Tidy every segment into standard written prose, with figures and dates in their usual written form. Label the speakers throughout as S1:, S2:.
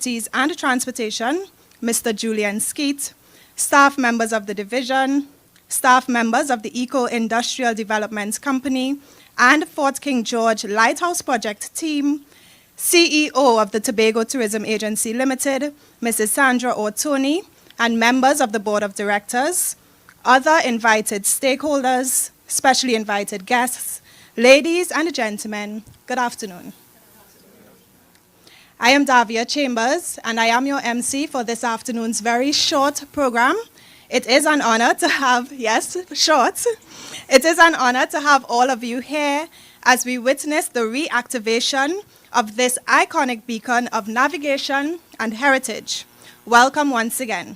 S1: Ticketies and Transportation, Mr. Julian Skeet, staff members of the division, staff members of the Eco-Industrial Development Company, and Fort King George Lighthouse Project Team, CEO of the Tobago Tourism Agency Limited, Mrs. Sandra Ortoni, and members of the Board of Directors, other invited stakeholders, specially invited guests, ladies and gentlemen, good afternoon. I am Davia Chambers, and I am your MC for this afternoon's very short program. It is an honor to have, yes, short. It is an honor to have all of you here as we witness the reactivation of this iconic beacon of navigation and heritage. Welcome once again.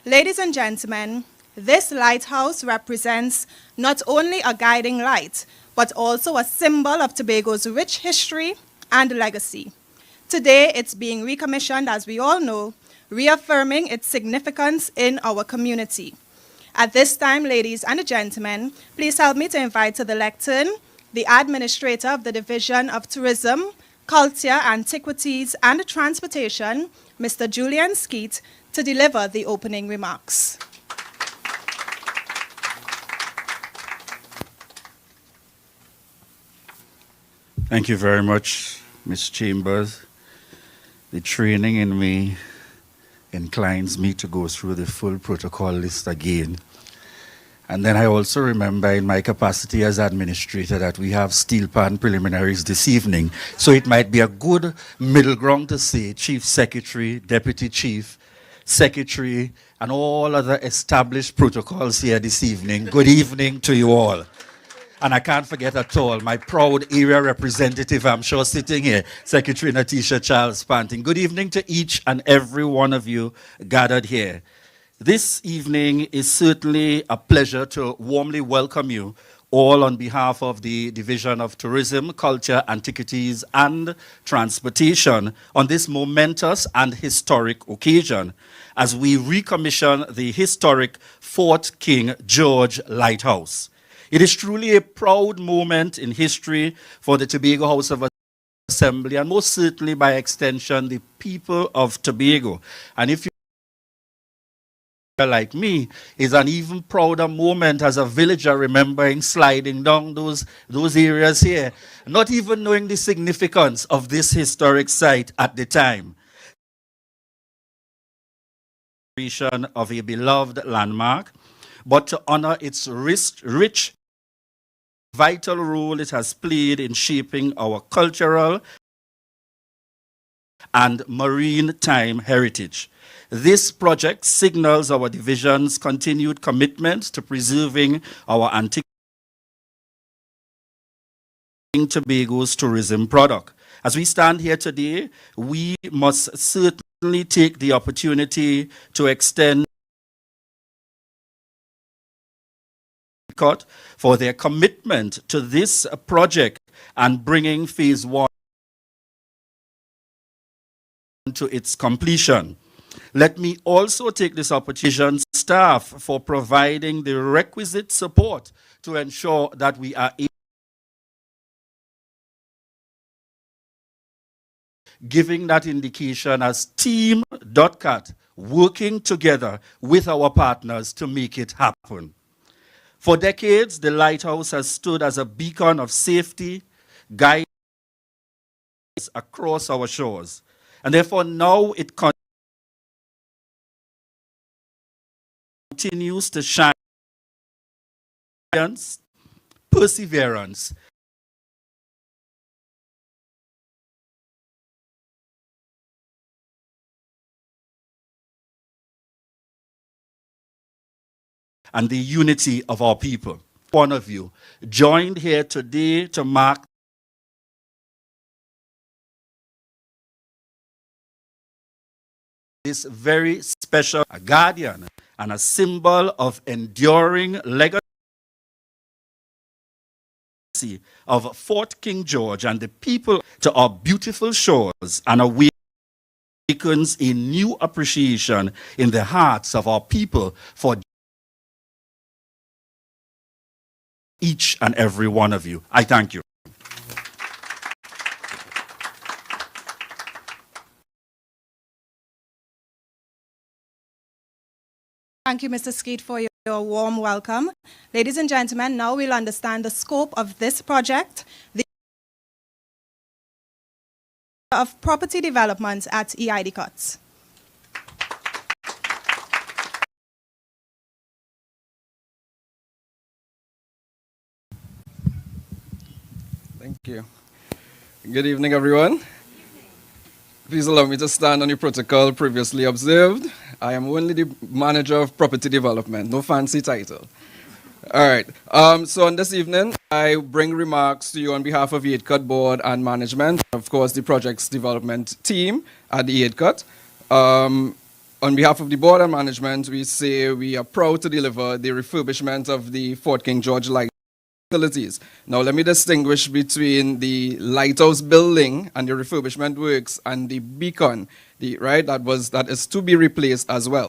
S1: Ladies and gentlemen, this lighthouse represents not only a guiding light, but also a symbol of Tobago's rich history and legacy. Today, it's being recommissioned, as we all know, reaffirming its significance in our community. At this time, ladies and gentlemen, please help me to invite to the lectern the Administrator of the Division of Tourism, Culture, Antiquities, and Transportation, Mr. Julian Skeet, to deliver the opening remarks.
S2: Thank you very much, Ms. Chambers. The training in me inclines me to go through the full protocol list again. And then I also remember in my capacity as administrator that we have steel pan preliminaries this evening. So it might be a good middle ground to say Chief Secretary, Deputy Chief Secretary, and all other established protocols here this evening. Good evening to you all. And I can't forget at all my proud area representative, I'm sure sitting here, Secretary Natisha Charles Panting. Good evening to each and every one of you gathered here. This evening is certainly a pleasure to warmly welcome you all on behalf of the Division of Tourism, Culture, Antiquities, and Transportation on this momentous and historic occasion as we recommission the historic Fort King George Lighthouse. It is truly a proud moment in history for the Tobago House of Assembly and most certainly by extension the people of Tobago. And if you like me, is an even prouder moment as a villager remembering sliding down those areas here, not even knowing the significance of this historic site at the time. Of a beloved landmark, but to honor its rich, vital role it has played in shaping our cultural and maritime heritage. This project signals our division's continued commitment to preserving our antique Tobago's tourism product. As we stand here today, we must certainly take the opportunity to extend for their commitment to this project and bringing phase 1 to its completion. Let me also take this opportunity to staff for providing the requisite support to ensure that we are giving that indication as Team .cat working together with our partners to make it happen. For decades, the Lighthouse has stood as a beacon of safety, guidance across our shores. And therefore now it continues to shine perseverance, and the unity of our people. One of you joined here today to mark this very special guardian and a symbol of enduring legacy of Fort King George and the people to our beautiful shores and awakens a new appreciation in the hearts of our people for each and every one of you. I thank you.
S1: Thank you, Mr. Skeet, for your warm welcome. Ladies and gentlemen, now we'll understand the scope of this project, the of property development at EID Cuts.
S3: Thank you. Good evening, everyone. Please allow me to stand on the protocol previously observed. I am only the manager of property development, no fancy title. All right. So on this evening, I bring remarks to you on behalf of the EIDCUT board and management, of course, the project's development team at the EIDCUT. On behalf of the board and management, we say we are proud to deliver the refurbishment of the Fort King George Lighthouse facilities. Now, let me distinguish between the Lighthouse building and the refurbishment works and the beacon, that is to be replaced as well.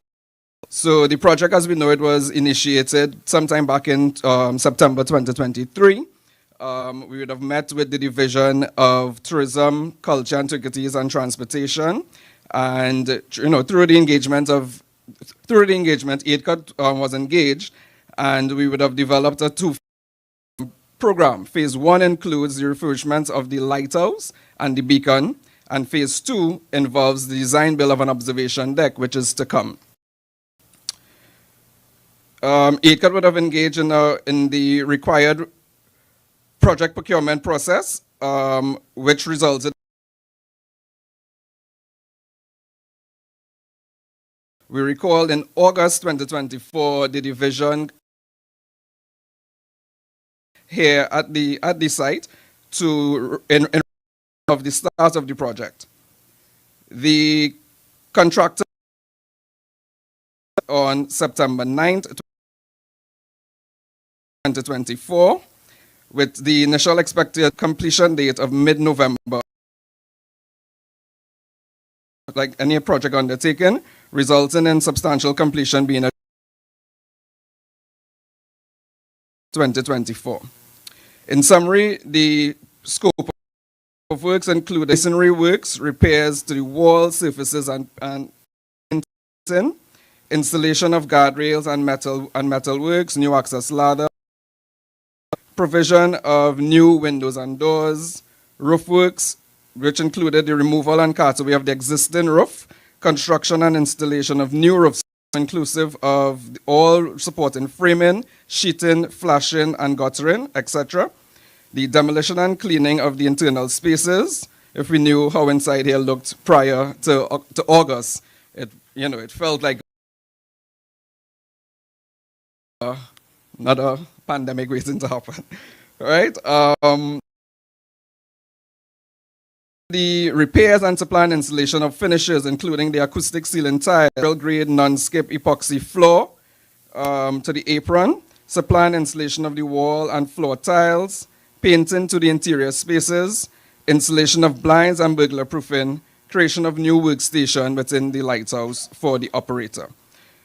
S3: So the project, as we know, it was initiated sometime back in September 2023. We would have met with the Division of Tourism, Culture, Antiquities, and Transportation, and through the engagement, EIDCUT was engaged, and we would have developed a program. Phase 1 includes the refurbishment of the lighthouse and the beacon, and phase 2 involves the design build of an observation deck, which is to come. EIDCUT would have engaged in the required project procurement process, which resulted. We recall in August 2024, the division here at the site in of the start of the project. The contractor on September 9th, 2024, with the initial expected completion date of mid-November. Like any project undertaken, resulting in substantial completion being at 2024. In summary, the scope of works include masonry works, repairs to the wall surfaces and installation of guardrails and metal works, new access ladder, provision of new windows and doors, roof works, which included the removal and cutaway of the existing roof, construction and installation of new roofs, inclusive of all supporting framing, sheeting, flashing, and guttering, etc. The demolition and cleaning of the internal spaces. If we knew how inside here looked prior to August, it felt like another pandemic waiting to happen, right? The repairs and supply and installation of finishes, including the acoustic ceiling tile, grade non-skip epoxy floor to the apron, supply and installation of the wall and floor tiles, painting to the interior spaces, installation of blinds and burglar proofing, creation of new workstation within the lighthouse for the operator.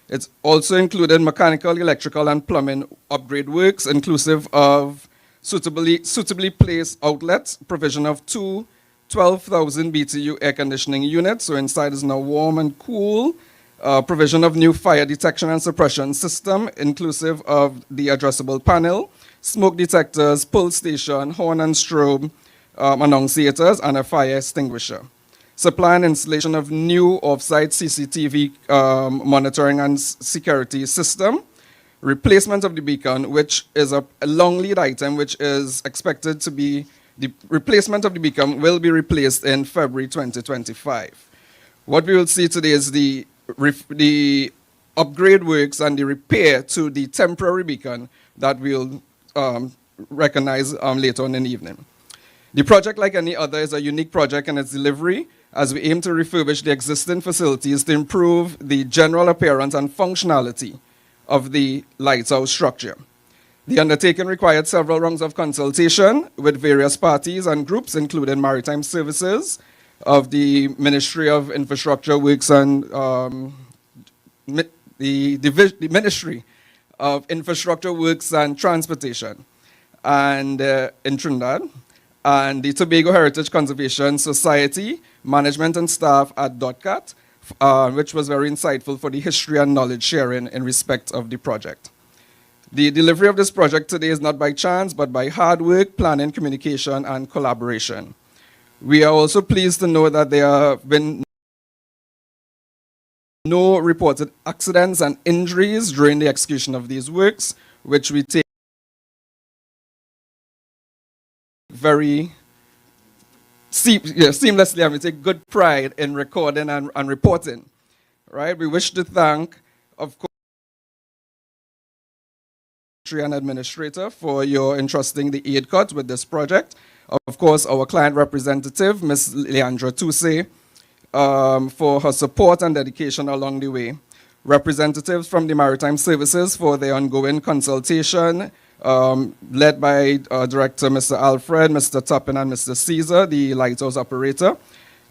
S3: It's also included mechanical, electrical, and plumbing upgrade works, inclusive of suitably placed outlets, provision of 12,000 BTU air conditioning units, so inside is now warm and cool, provision of new fire detection and suppression system, inclusive of the addressable panel, smoke detectors, pull station, horn and strobe, annunciators, and a fire extinguisher. Supply and installation of new off-site CCTV monitoring and security system. Replacement of the beacon, which is a long lead item, which is expected to be, the replacement of the beacon will be replaced in February 2025. What we will see today is the upgrade works and the repair to the temporary beacon that we'll recognize later on in the evening. The project, like any other, is a unique project in its delivery, as we aim to refurbish the existing facilities to improve the general appearance and functionality of the lighthouse structure. The undertaking required several rounds of consultation with various parties and groups, including Maritime Services of the Ministry of Infrastructure Works and the Ministry of Infrastructure Works and Transportation, and in Trinidad, and the Tobago Heritage Conservation Society, management and staff at DOTCAT, which was very insightful for the history and knowledge sharing in respect of the project. The delivery of this project today is not by chance, but by hard work, planning, communication, and collaboration. We are also pleased to know that there have been no reported accidents and injuries during the execution of these works, which we take very seamlessly, and we take good pride in recording and reporting. Right? We wish to thank, of course, and administrator for your entrusting the aid cut with this project. Of course, our client representative, Ms. Leandra Tousse, for her support and dedication along the way. Representatives from the Maritime Services for their ongoing consultation, led by Director Mr. Alfred, Mr. Toppin, and Mr. Caesar, the Lighthouse operator.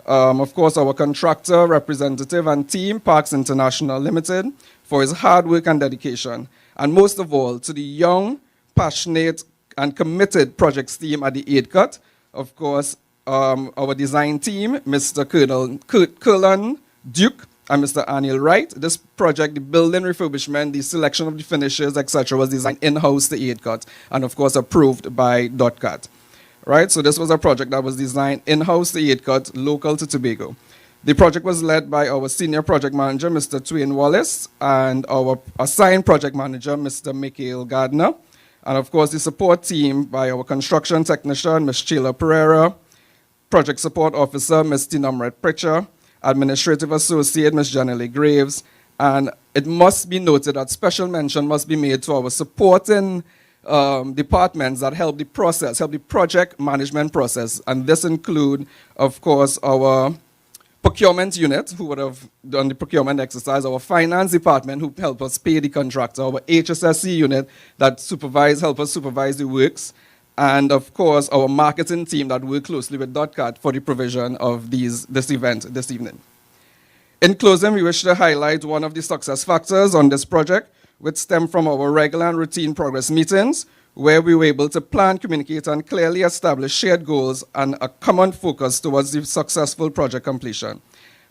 S3: Of course, our contractor, representative, and team, Parks International Limited, for his hard work and dedication. And most of all, to the young, passionate, and committed projects team at the AIDCUT. Of course, our design team, Mr. Curlon Duke and Mr. Anil Wright. This project, the building refurbishment, the selection of the finishes, etc., was designed in-house to AIDCUT and, of course, approved by DOTCAT. Right? So this was a project that was designed in-house to AIDCUT, local to Tobago. The project was led by our senior project manager, Mr. Twain Wallace, and our assigned project manager, Mr. Mikhail Gardner. And of course, the support team by our construction technician, Ms. Sheila Pereira, project support officer, Ms. Tinamret Pritchard, administrative associate, Ms. Janelle Graves. And it must be noted that special mention must be made to our supporting departments that help the process, help the project management process. And this include, of course, our procurement unit, who would have done the procurement exercise, our finance department, who help us pay the contractor, our HSSC unit that help us supervise the works, and of course, our marketing team that work closely with DOTCAT for the provision of this event this evening. In closing, we wish to highlight one of the success factors on this project, which stem from our regular and routine progress meetings, where we were able to plan, communicate, and clearly establish shared goals and a common focus towards the successful project completion,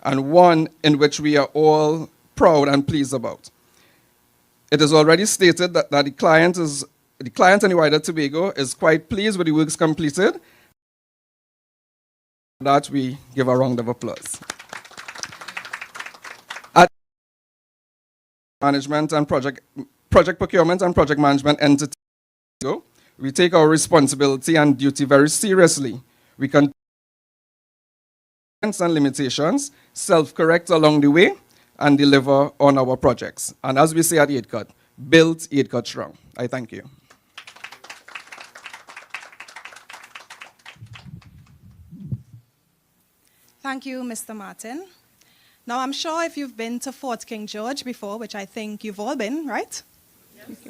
S3: and one in which we are all proud and pleased about. It is already stated that the client and the wider Tobago is quite pleased with the works completed. For that, we give a round of applause. At management and project procurement and project management entity, we take our responsibility and duty very seriously. We can and limitations, self-correct along the way, and deliver on our projects. And as we say at AIDCUT, build AIDCUT strong. I thank you.
S1: Thank you, Mr. Martin. Now, I'm sure if you've been to Fort King George before, which I think you've all been, right?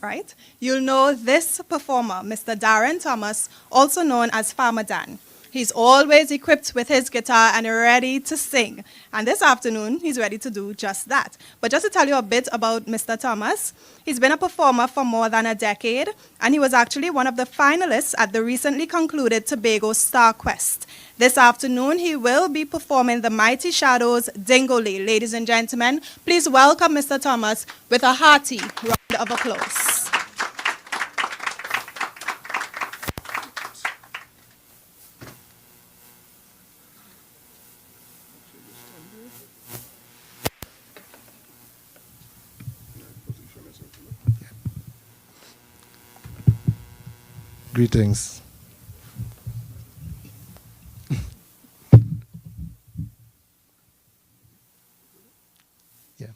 S1: Right? You'll know this performer, Mr. Darren Thomas, also known as Farmer Dan. He's always equipped with his guitar and ready to sing. And this afternoon, he's ready to do just that. But just to tell you a bit about Mr. Thomas, he's been a performer for more than a decade, and he was actually one of the finalists at the recently concluded Tobago Star Quest. This afternoon, he will be performing the Mighty Shadows Dingole. Ladies and gentlemen, please welcome Mr. Thomas with a hearty round of applause.
S4: Greetings. Yeah.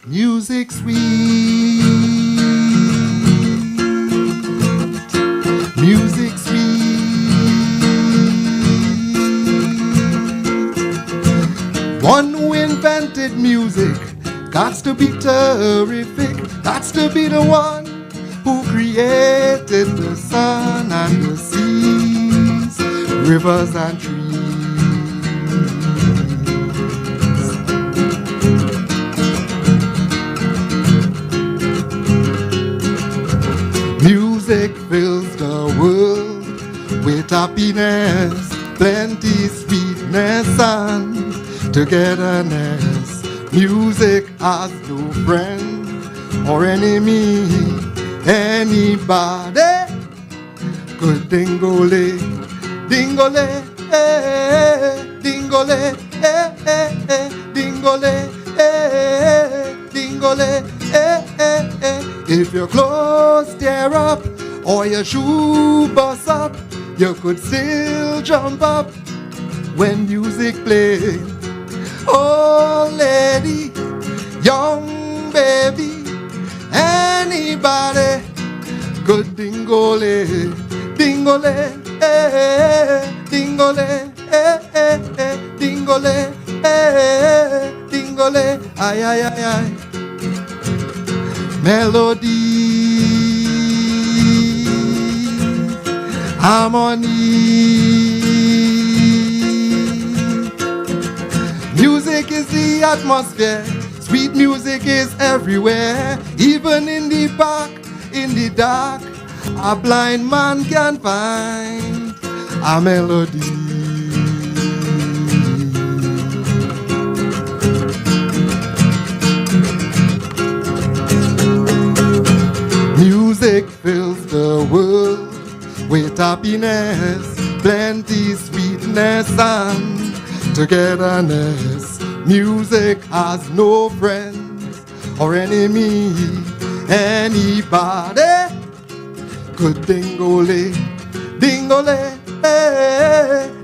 S4: Music sweet. Music sweet, one who invented music, gots to be terrific, gots to be the one who created the sun and the seas, rivers and trees. sweetness and togetherness. Music has no friend or enemy. Anybody could dingole, dingole, dingole, dingole, dingole, If your clothes tear up or your shoe bust up, you could still jump up when music plays. Oh lady, young baby, anybody could dingole, dingole, dingole, dingole, dingole, ay, ay, ay, ay. Melody, harmony. Music is the atmosphere. Sweet music is everywhere. Even in the park, in the dark, a blind man can find a melody. Music fills the world with happiness, plenty sweetness and togetherness. Music has no friends or enemy. Anybody could dingole, dingole,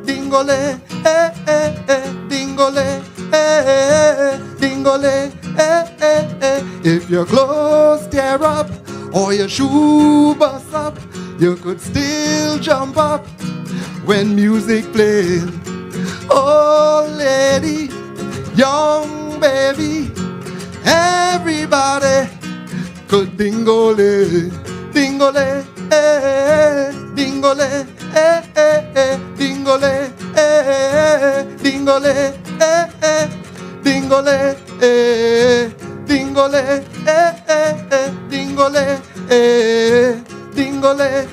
S4: dingole, dingole, dingole, If your clothes tear up or your shoe bust up, you could still jump up when music plays. Oh lady, young baby, everybody could dingole, dingole, dingole, dingole, dingole, dingole, dingole, dingole, dingole,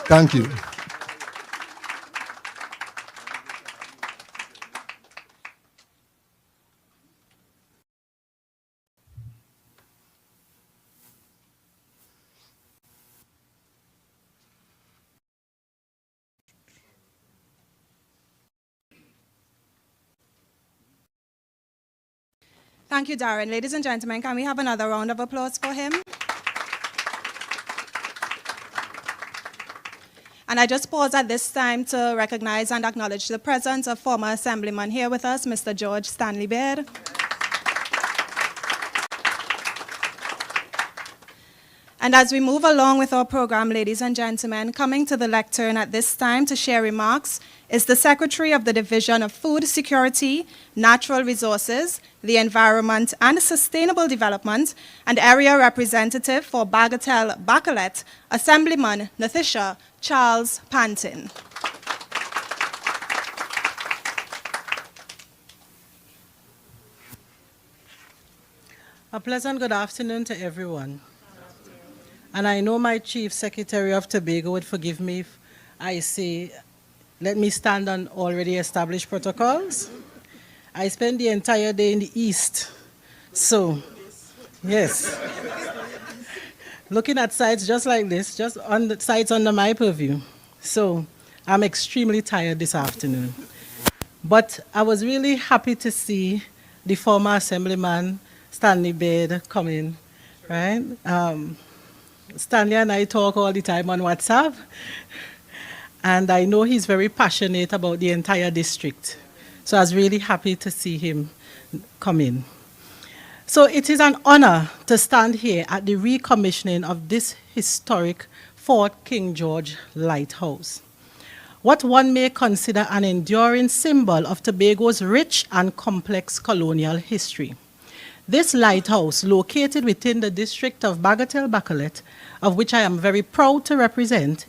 S4: Thank you.
S1: Thank you, Darren. Ladies and gentlemen, can we have another round of applause for him? And I just pause at this time to recognize and acknowledge the presence of former Assemblyman here with us, Mr. George Stanley Baird. And as we move along with our program, ladies and gentlemen, coming to the lectern at this time to share remarks is the Secretary of the Division of Food Security, Natural Resources, the Environment and Sustainable Development, and Area Representative for Bagatelle-Bacolet, Assemblyman Nathisha Charles Pantin.
S5: A pleasant good afternoon to everyone. And I know my Chief Secretary of Tobago would forgive me if I say, let me stand on already established protocols. I spent the entire day in the East. So, yes. Looking at sites just like this, just on the sites under my purview. So, I'm extremely tired this afternoon. But I was really happy to see the former Assemblyman, Stanley Baird, come in, right? Stanley and I talk all the time on WhatsApp, and I know he's very passionate about the entire district. So I was really happy to see him come in. So it is an honor to stand here at the recommissioning of this historic Fort King George Lighthouse, what one may consider an enduring symbol of Tobago's rich and complex colonial history. This lighthouse, located within the district of Bagatelle-Bacolet, of which I am very proud to represent,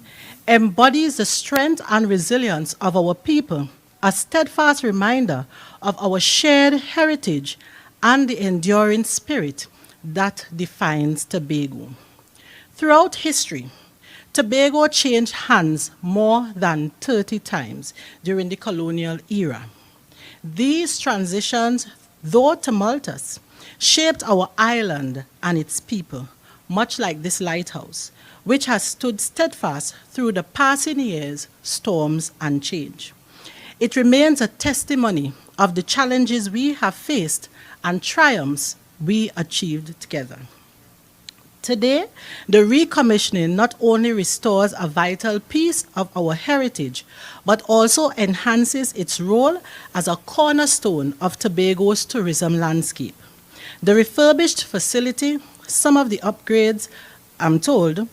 S5: embodies the strength and resilience of our people, a steadfast reminder of our shared heritage and the enduring spirit that defines Tobago. Throughout history, Tobago changed hands more than 30 times during the colonial era. These transitions, though tumultuous, shaped our island and its people, much like this lighthouse, which has stood steadfast through the passing years, storms, and change. It remains a testimony of the challenges we have faced and triumphs we achieved together. Today, the recommissioning not only restores a vital piece of our heritage, but also enhances its role as a cornerstone of Tobago's tourism landscape. The refurbished facility, some of the upgrades, I'm told,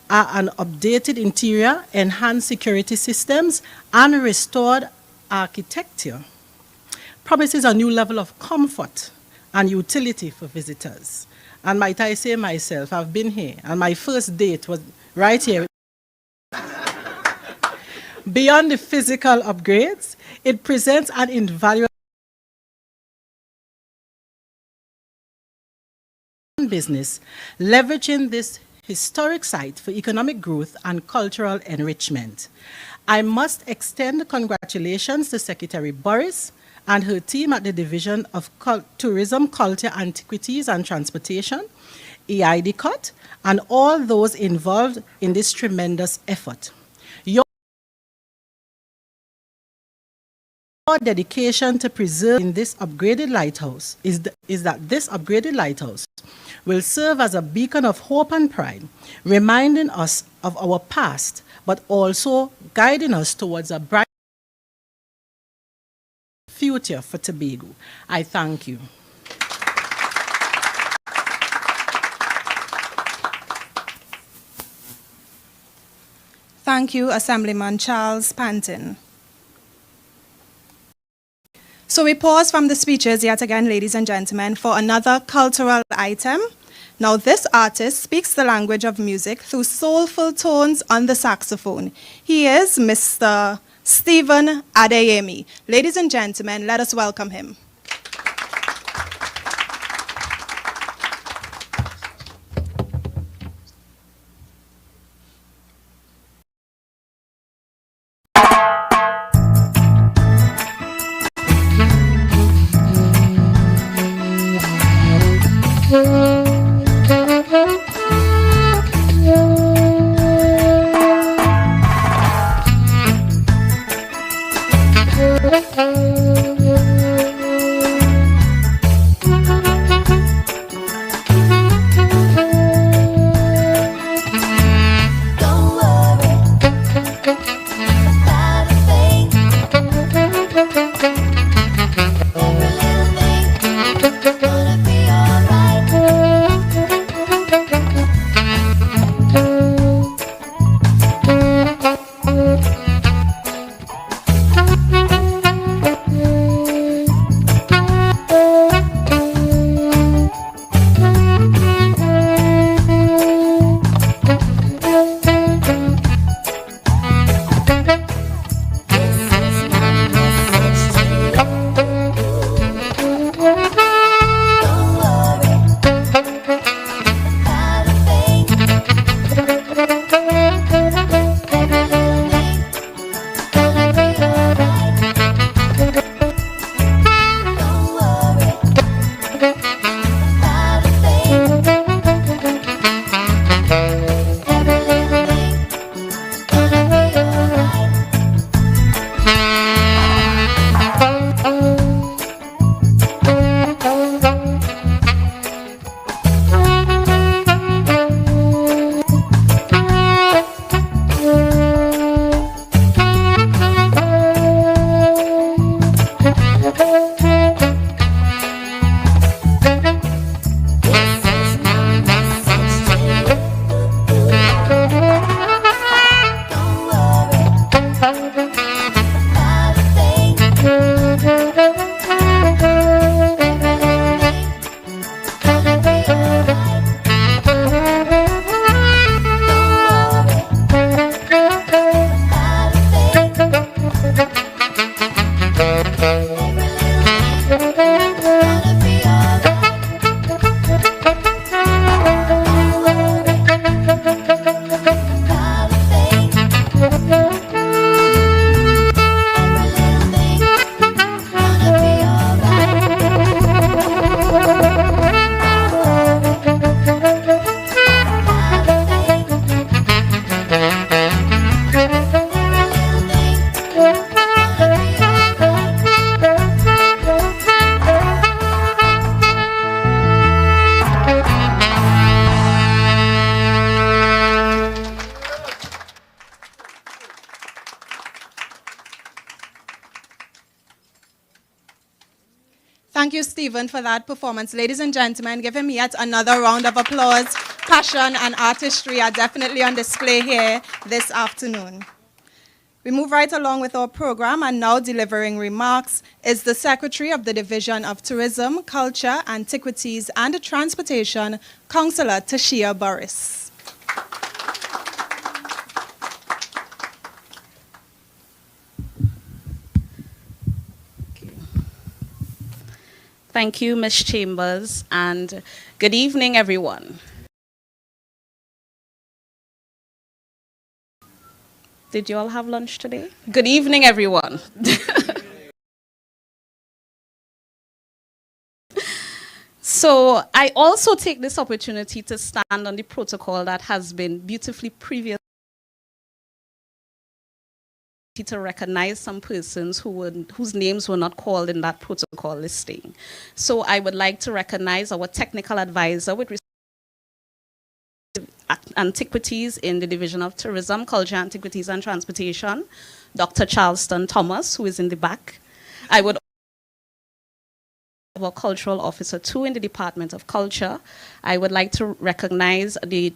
S5: are an updated interior, enhanced security systems, and restored architecture, promises a new level of comfort and utility for visitors. And might I say myself, I've been here, and my first date was right here. Beyond the physical upgrades, it presents an invaluable business, leveraging this historic site for economic growth and cultural enrichment. I must extend congratulations to Secretary Boris and her team at the Division of Tourism, Culture, Antiquities and Transportation, EIDCOT, and all those involved in this tremendous effort. Your dedication to preserving this upgraded lighthouse is that this upgraded lighthouse will serve as a beacon of hope and pride, reminding us of our past, but also guiding us towards a bright future for Tobago. I thank you.
S1: Thank you, Assemblyman Charles Panton. So we pause from the speeches yet again, ladies and gentlemen, for another cultural item. Now, this artist speaks the language of music through soulful tones on the saxophone. He is Mr. Stephen Adeyemi. Ladies and gentlemen, let us welcome him. Thank you, Stephen, for that performance. Ladies and gentlemen, give him yet another round of applause. Passion and artistry are definitely on display here this afternoon. We move right along with our program, and now delivering remarks is the Secretary of the Division of Tourism, Culture, Antiquities and Transportation, Councillor Tashia Burris.
S6: Thank you, Ms. Chambers, and good evening, everyone. Did you all have lunch today? Good evening, everyone. So I also take this opportunity to stand on the protocol that has been beautifully previously to recognize some persons whose names were not called in that protocol listing. So I would like to recognize our technical advisor with respect to antiquities in the Division of Tourism, Culture, Antiquities and Transportation, Dr. Charleston Thomas, who is in the back. I would our cultural officer too in the Department of Culture. I would like to recognize the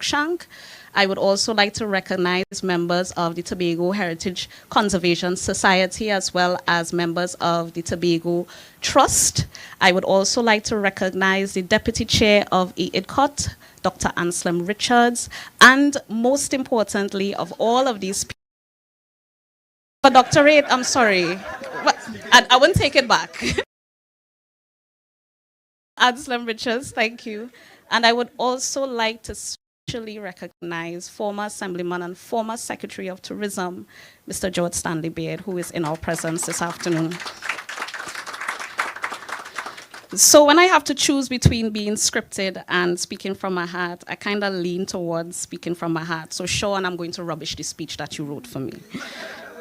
S6: Shank. I would also like to recognize members of the Tobago Heritage Conservation Society as well as members of the Tobago Trust. I would also like to recognize the Deputy Chair of EIDCOT, Dr. Anselm Richards, and most importantly of all of these people, doctorate, I'm sorry, I won't take it back. Anselm Richards, thank you. And I would also like to especially recognize former Assemblyman and former Secretary of Tourism, Mr. George Stanley Beard, who is in our presence this afternoon. So when I have to choose between being scripted and speaking from my heart, I kind of lean towards speaking from my heart. So Sean, I'm going to rubbish the speech that you wrote for me.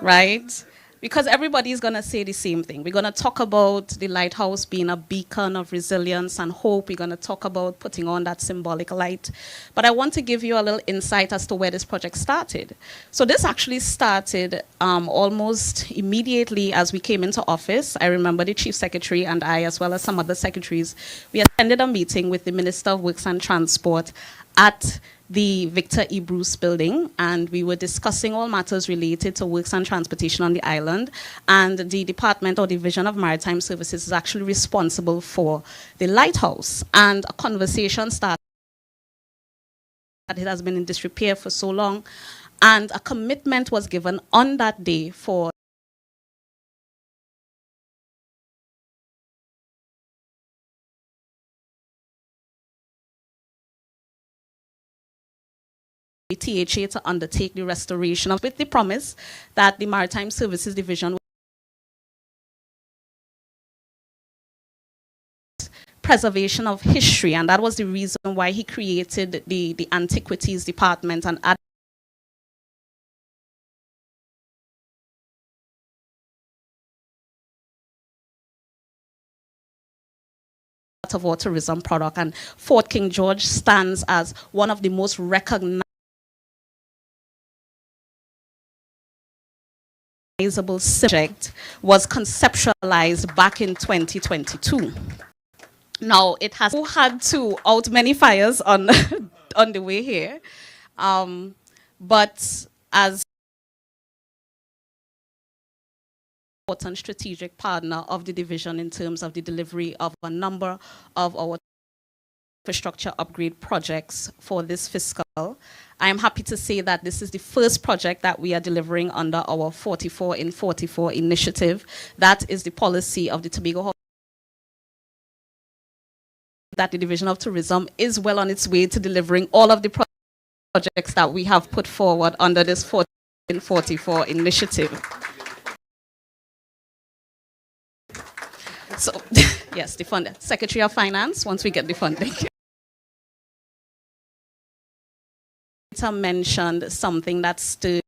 S6: Right? Because everybody's going to say the same thing. We're going to talk about the lighthouse being a beacon of resilience and hope. We're going to talk about putting on that symbolic light. But I want to give you a little insight as to where this project started. So this actually started almost immediately as we came into office. I remember the Chief Secretary and I, as well as some other secretaries, we attended a meeting with the Minister of Works and Transport at the Victor E. Bruce building, and we were discussing all matters related to works and transportation on the island, and the Department or Division of Maritime Services is actually responsible for the lighthouse, and a conversation started that it has been in disrepair for so long, and a commitment was given on that day for the THA to undertake the restoration of, with the promise that the Maritime Services Division preservation of history, and that was the reason why he created the Antiquities Department and added of our tourism product. And Fort King George stands as one of the most recognized subject, was conceptualized back in 2022. Now, it has had to out many fires on, on the way here, but as important strategic partner of the division in terms of the delivery of a number of our infrastructure upgrade projects for this fiscal. I am happy to say that this is the first project that we are delivering under our 44 in 44 initiative. That is the policy of the Tobago that the Division of Tourism is well on its way to delivering all of the projects that we have put forward under this 44 in 44 initiative. So, yes, the fund, Secretary of Finance, once we get the funding. Mentioned something that stirred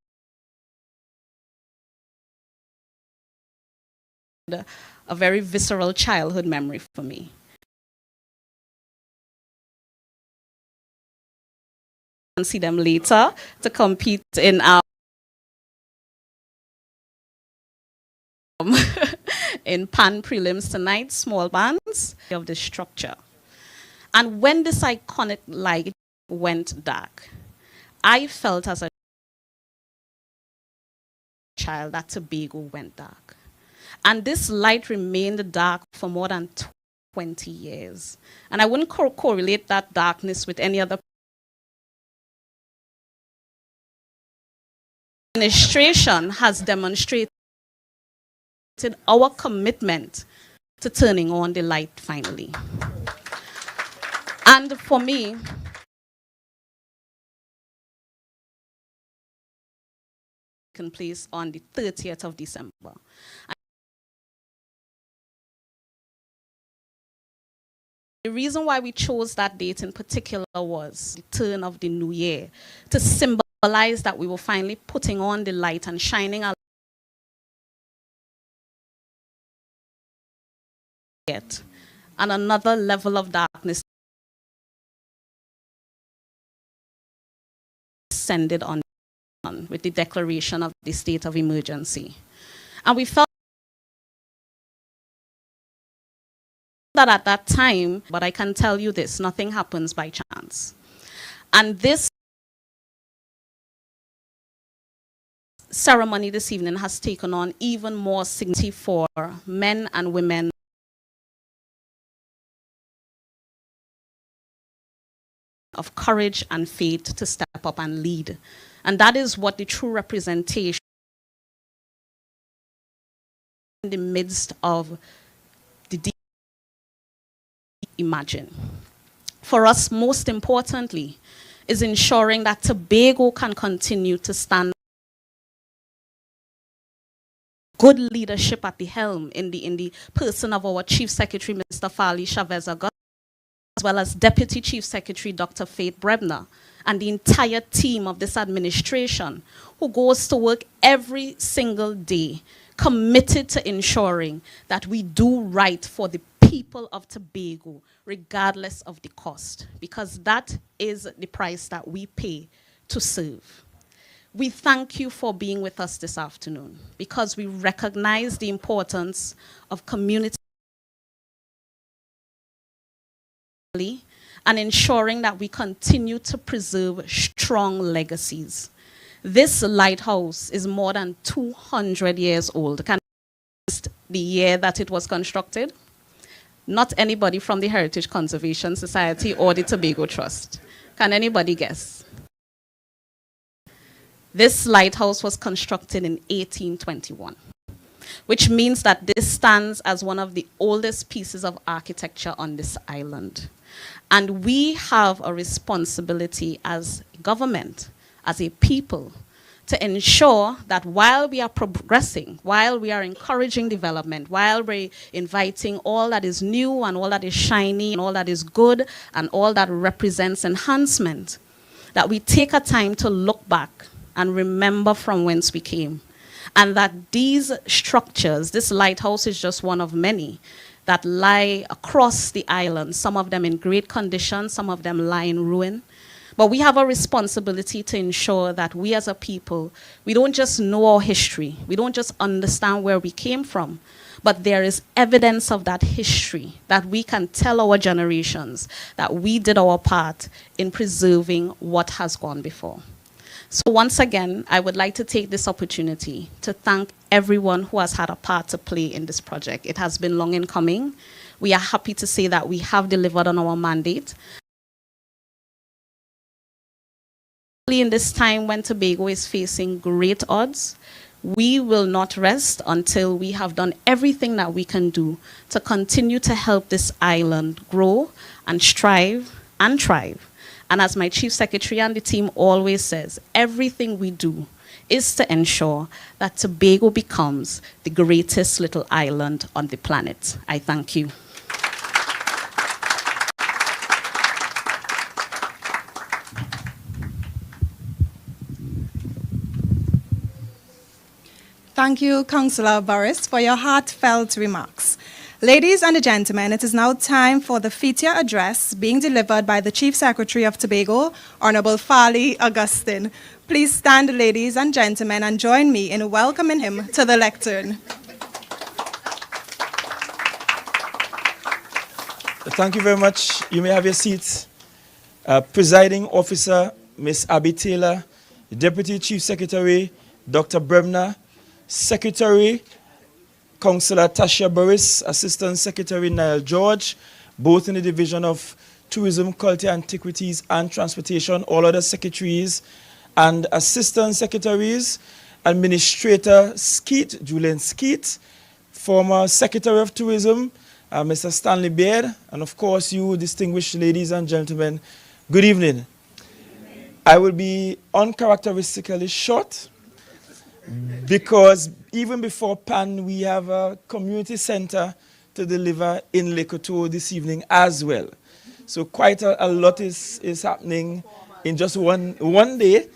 S6: a very visceral childhood memory for me. And see them later to compete in our in PAN prelims tonight, small bands of the structure. And when this iconic light went dark, I felt as a child that Tobago went dark. And this light remained dark for more than 20 years. And I wouldn't correlate that darkness with any other. Administration has demonstrated our commitment to turning on the light finally. And for me, taken place on the 30th of December. The reason why we chose that date in particular was the turn of the new year, to symbolize that we were finally putting on the light and shining our light, and another level of darkness descended on with the declaration of the state of emergency. And we felt that at that time, but I can tell you this, nothing happens by chance. And this ceremony this evening has taken on even more significance for men and women of courage and faith to step up and lead. And that is what the true representation in the midst of the deep imagine. For us, most importantly, is ensuring that Tobago can continue to stand good leadership at the helm in the person of our Chief Secretary, Mr. Fali Chavez Augusta, as well as Deputy Chief Secretary, Dr. Faith Brebner, and the entire team of this administration, who goes to work every single day, committed to ensuring that we do right for the people of Tobago, regardless of the cost, because that is the price that we pay to serve. We thank you for being with us this afternoon, because we recognize the importance of community and ensuring that we continue to preserve strong legacies. This lighthouse is more than 200 years old. Can you guess the year that it was constructed? Not anybody from the Heritage Conservation Society or the Tobago Trust. Can anybody guess? This lighthouse was constructed in 1821, which means that this stands as one of the oldest pieces of architecture on this island. And we have a responsibility as government, as a people, to ensure that while we are progressing, while we are encouraging development, while we're inviting all that is new and all that is shiny and all that is good and all that represents enhancement, that we take a time to look back and remember from whence we came. And that these structures, this lighthouse is just one of many that lie across the island, some of them in great condition, some of them lie in ruin. But we have a responsibility to ensure that we as a people, we don't just know our history, we don't just understand where we came from, but there is evidence of that history that we can tell our generations that we did our part in preserving what has gone before. So once again, I would like to take this opportunity to thank everyone who has had a part to play in this project. It has been long in coming. We are happy to say that we have delivered on our mandate. In this time when Tobago is facing great odds, we will not rest until we have done everything that we can do to continue to help this island grow and strive and thrive. And as my Chief Secretary and the team always says, everything we do is to ensure that Tobago becomes the greatest little island on the planet. I thank you.
S1: Thank you, Councillor Boris, for your heartfelt remarks. Ladies and gentlemen, it is now time for the feature address being delivered by the Chief Secretary of Tobago, Honorable Fali Augustine. Please stand, ladies and gentlemen, and join me in welcoming him to the lectern.
S7: Thank you very much. You may have your seats. Presiding Officer, Ms. Abby Taylor, Deputy Chief Secretary, Dr. Bremner, Secretary, Councillor Tasha Burris, Assistant Secretary Niall George, both in the Division of Tourism, Culture, Antiquities and Transportation, all other secretaries and assistant secretaries, Administrator Skeet, Julian Skeet, former Secretary of Tourism, Mr. Stanley Baird, and of course you distinguished ladies and gentlemen, good evening. I will be uncharacteristically short because even before PAN, we have a community center to deliver in Lekoto this evening as well. So quite a lot is happening in just one day.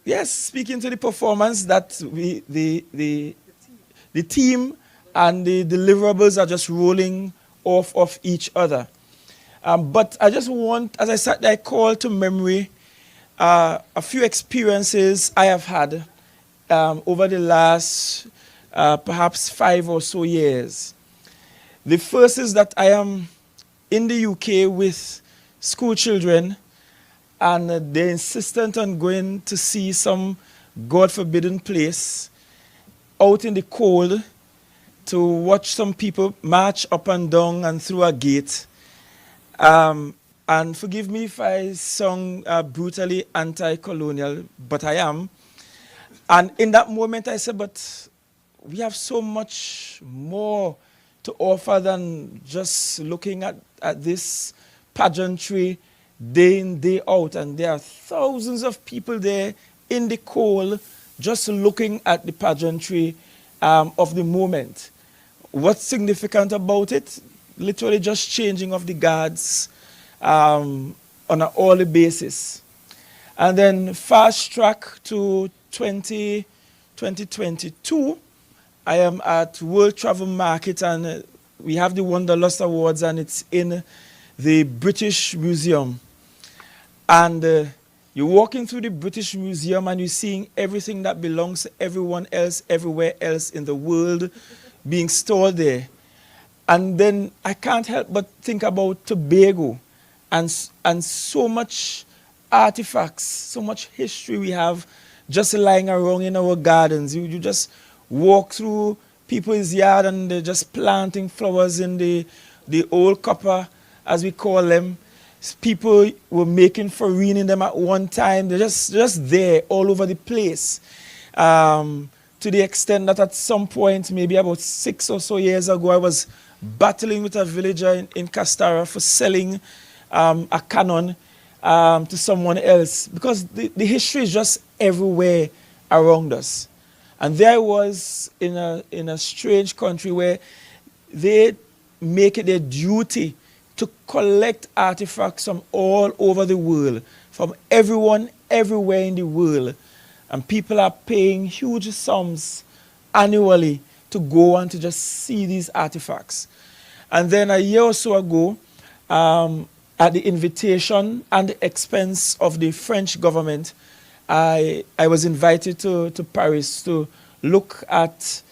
S7: Yes, speaking to the performance that the team and the deliverables are just rolling off of each other. But I just want, as I said, I call to memory a few experiences I have had over the last perhaps 5 or so years. The first is that I am in the UK with school children, and they're insistent on going to see some God-forbidden place out in the cold to watch some people march up and down and through a gate. And forgive me if I sound brutally anti-colonial, but I am. And in that moment I said, but we have so much more to offer than just looking at this pageantry day in, day out. And there are thousands of people there in the cold just looking at the pageantry of the moment. What's significant about it? Literally just changing of the guards on an hourly basis. And then fast track to 2022, I am at World Travel Market, and we have the Wanderlust Awards, and it's in the British Museum. And you're walking through the British Museum and you're seeing everything that belongs to everyone else, everywhere else in the world being stored there. And then I can't help but think about Tobago and so much artifacts, so much history we have just lying around in our gardens. You just walk through people's yard and they're just planting flowers in the old copper, as we call them. People were making farine in them at one time. They're just there all over the place. To the extent that at some point, maybe about 6 or so years ago, I was battling with a villager in Castara for selling a cannon to someone else, because the history is just everywhere around us. And there I was in a strange country where they make it their duty to collect artifacts from all over the world, from everyone, everywhere in the world. And people are paying huge sums annually to go and to just see these artifacts. And then a year or so ago, at the invitation and the expense of the French government, I was invited to Paris to look at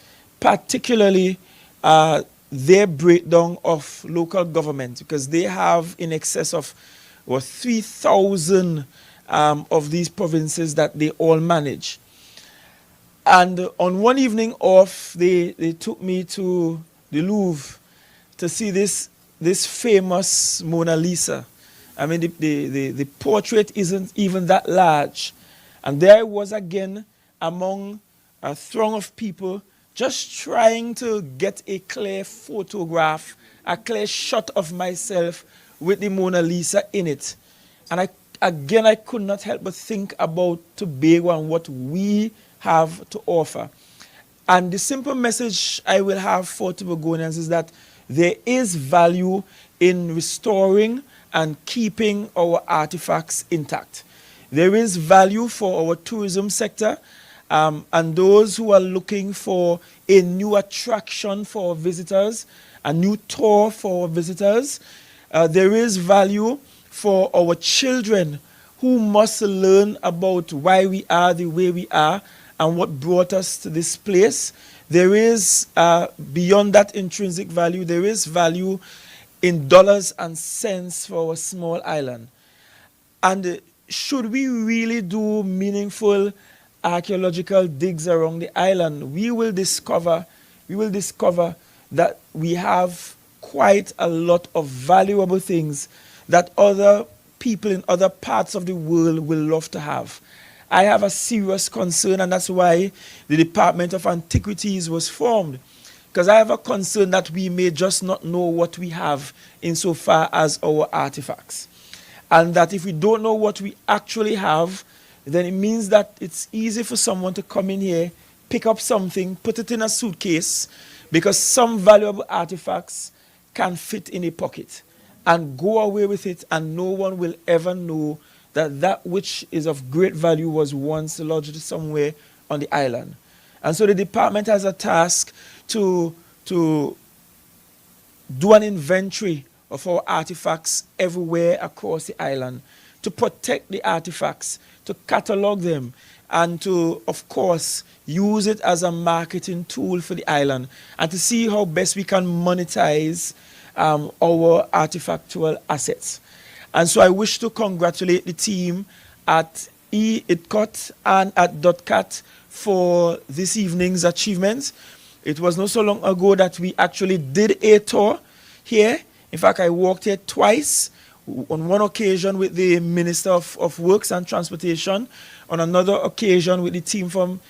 S7: particularly their breakdown of local government, because they have in excess of 3,000 of these provinces that they all manage. And on one evening off, they took me to the Louvre to see this famous Mona Lisa. I mean, the portrait isn't even that large. And there I was again among a throng of people just trying to get a clear photograph, a clear shot of myself with the Mona Lisa in it. And I could not help but think about Tobago and what we have to offer. And the simple message I will have for Tobagonians is that there is value in restoring and keeping our artifacts intact. There is value for our tourism sector, and those who are looking for a new attraction for our visitors, a new tour for our visitors. There is value for our children who must learn about why we are the way we are and what brought us to this place. There is, beyond that intrinsic value, there is value in dollars and cents for our small island. And should we really do meaningful archaeological digs around the island, we will discover that we have quite a lot of valuable things that other people in other parts of the world will love to have. I have a serious concern, and that's why the Department of Antiquities was formed. Because I have a concern that we may just not know what we have insofar as our artifacts. And that if we don't know what we actually have, then it means that it's easy for someone to come in here, pick up something, put it in a suitcase, because some valuable artifacts can fit in a pocket, and go away with it, and no one will ever know that that which is of great value was once lodged somewhere on the island. And so the department has a task to do an inventory of our artifacts everywhere across the island, to protect the artifacts, to catalog them, and to, of course, use it as a marketing tool for the island, and to see how best we can monetize our artifactual assets. And so I wish to congratulate the team at ITCOT and at .CAT for this evening's achievements. It was not so long ago that we actually did a tour here. In fact, I walked here twice, on one occasion with the Minister of Works and Transportation, on another occasion with the team from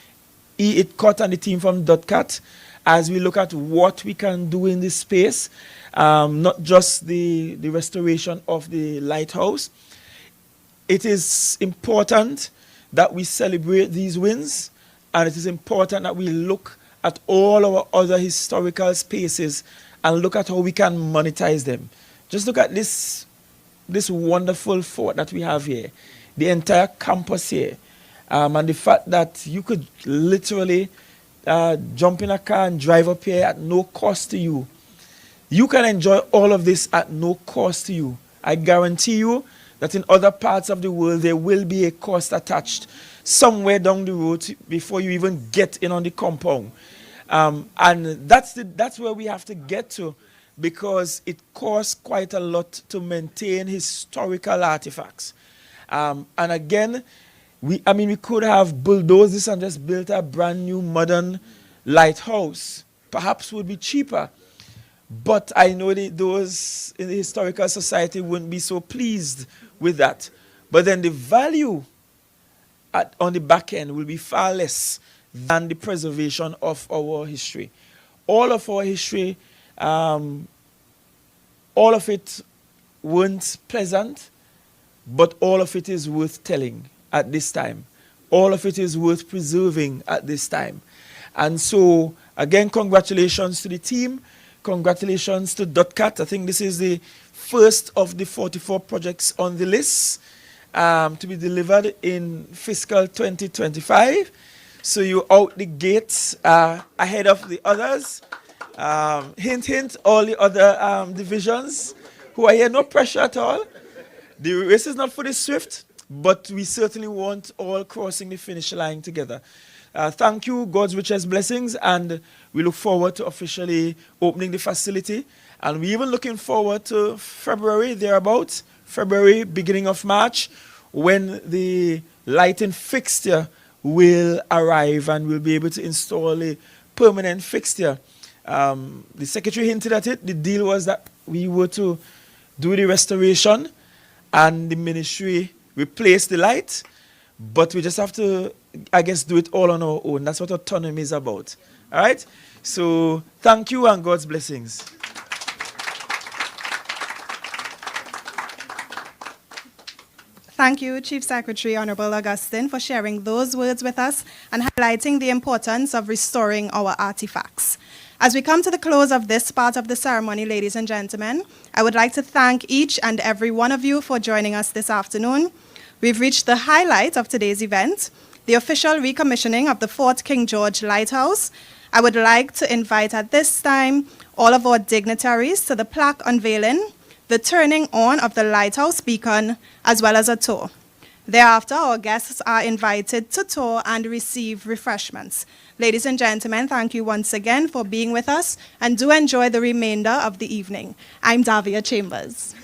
S7: ITCOT and the team from .CAT, as we look at what we can do in this space, not just the restoration of the lighthouse. It is important that we celebrate these wins, and it is important that we look at all our other historical spaces and look at how we can monetize them. Just look at this wonderful fort that we have here, the entire campus here, and the fact that you could literally jump in a car and drive up here at no cost to you. You can enjoy all of this at no cost to you. I guarantee you that in other parts of the world there will be a cost attached somewhere down the road before you even get in on the compound. And that's where we have to get to, because it costs quite a lot to maintain historical artifacts. And again, we could have bulldozed this and just built a brand new modern lighthouse. Perhaps would be cheaper. But I know that those in the Historical Society wouldn't be so pleased with that. But then the value on the back end will be far less than the preservation of our history. All of our history, all of it weren't pleasant, but all of it is worth telling at this time. All of it is worth preserving at this time. And so, again, congratulations to the team. Congratulations to .CAT. I think this is the first of the 44 projects on the list to be delivered in fiscal 2025. So you're out the gates ahead of the others. Hint, hint, all the other divisions who are here, no pressure at all. The race is not for the swift, but we certainly want all crossing the finish line together. Thank you, God's richest blessings, and we look forward to officially opening the facility. And we're even looking forward to February, thereabouts, February, beginning of March, when the lighting fixture will arrive and we'll be able to install a permanent fixture. The secretary hinted at it. The deal was that we were to do the restoration and the ministry replace the light, but we just have to, I guess, do it all on our own. That's what autonomy is about. All right? So thank you and God's blessings.
S1: Thank you, Chief Secretary Honorable Augustine, for sharing those words with us and highlighting the importance of restoring our artifacts. As we come to the close of this part of the ceremony, ladies and gentlemen, I would like to thank each and every one of you for joining us this afternoon. We've reached the highlight of today's event, the official recommissioning of the Fort King George Lighthouse. I would like to invite at this time all of our dignitaries to the plaque unveiling, the turning on of the lighthouse beacon, as well as a tour. Thereafter, our guests are invited to tour and receive refreshments. Ladies and gentlemen, thank you once again for being with us, and do enjoy the remainder of the evening. I'm Davia Chambers.